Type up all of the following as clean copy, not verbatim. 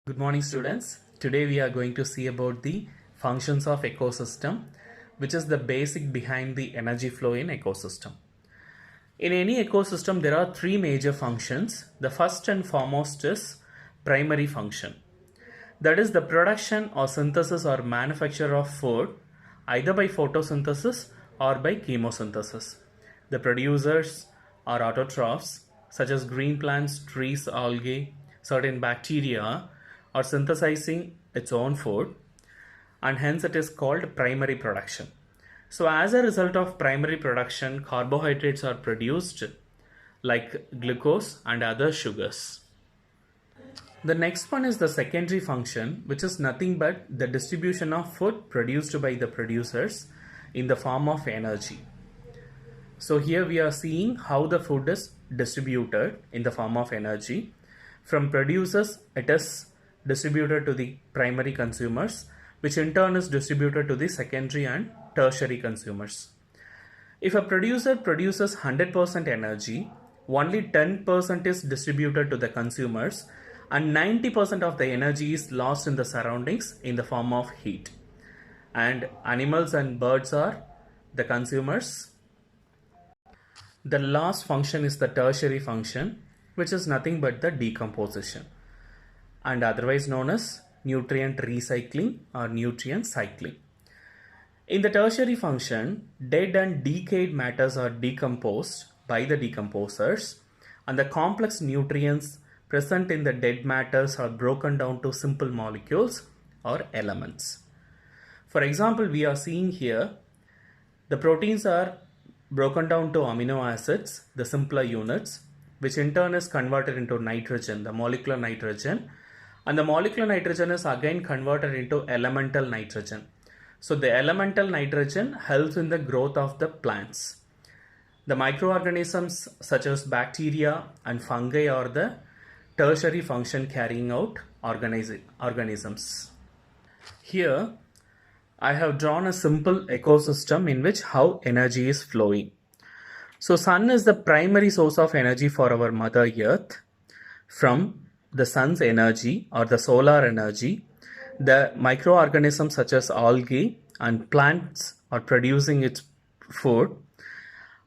Good morning students. Today we are going to see about the functions of ecosystem, which is the basic behind the energy flow in ecosystem. In any ecosystem there are three major functions. The first and foremost is primary function. That is the production or synthesis or manufacture of food either by photosynthesis or by chemosynthesis. The producers are autotrophs such as green plants, trees, algae, certain bacteria are synthesizing its own food, and hence it is called primary production. So as a result of primary production, carbohydrates are produced like glucose and other sugars. The next one is the secondary function, which is nothing but the distribution of food produced by the producers in the form of energy. So here we are seeing how the food is distributed in the form of energy. From producers, it is distributed to the primary consumers, which in turn is distributed to the secondary and tertiary consumers. If a producer produces 100% energy, only 10% is distributed to the consumers and 90% of the energy is lost in the surroundings in the form of heat. And animals and birds are the consumers. The last function is the tertiary function, which is nothing but the decomposition, and otherwise known as nutrient recycling or nutrient cycling. In the tertiary function, dead and decayed matters are decomposed by the decomposers, and the complex nutrients present in the dead matters are broken down to simple molecules or elements. For example, we are seeing here the proteins are broken down to amino acids, the simpler units, which in turn is converted into nitrogen, the molecular nitrogen, and the molecular nitrogen is again converted into elemental nitrogen. So the elemental nitrogen helps in the growth of the plants. The microorganisms such as bacteria and fungi are the tertiary function carrying out organisms. Here I have drawn a simple ecosystem in which how energy is flowing. So sun is the primary source of energy for our Mother Earth. From the sun's energy or the solar energy, the microorganisms such as algae and plants are producing its food,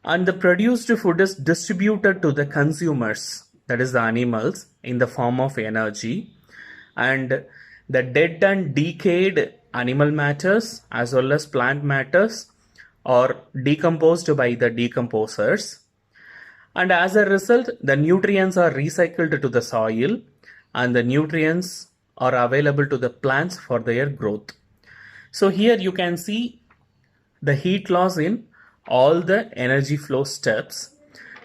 and the produced food is distributed to the consumers, that is the animals, in the form of energy, and the dead and decayed animal matters as well as plant matters are decomposed by the decomposers, and as a result the nutrients are recycled to the soil and the nutrients are available to the plants for their growth. So here you can see the heat loss in all the energy flow steps,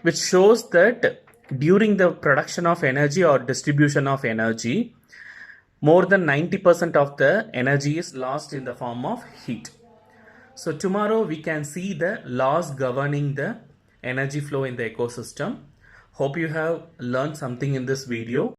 which shows that during the production of energy or distribution of energy, more than 90% of the energy is lost in the form of heat. So tomorrow we can see the laws governing the energy flow in the ecosystem. Hope you have learned something in this video.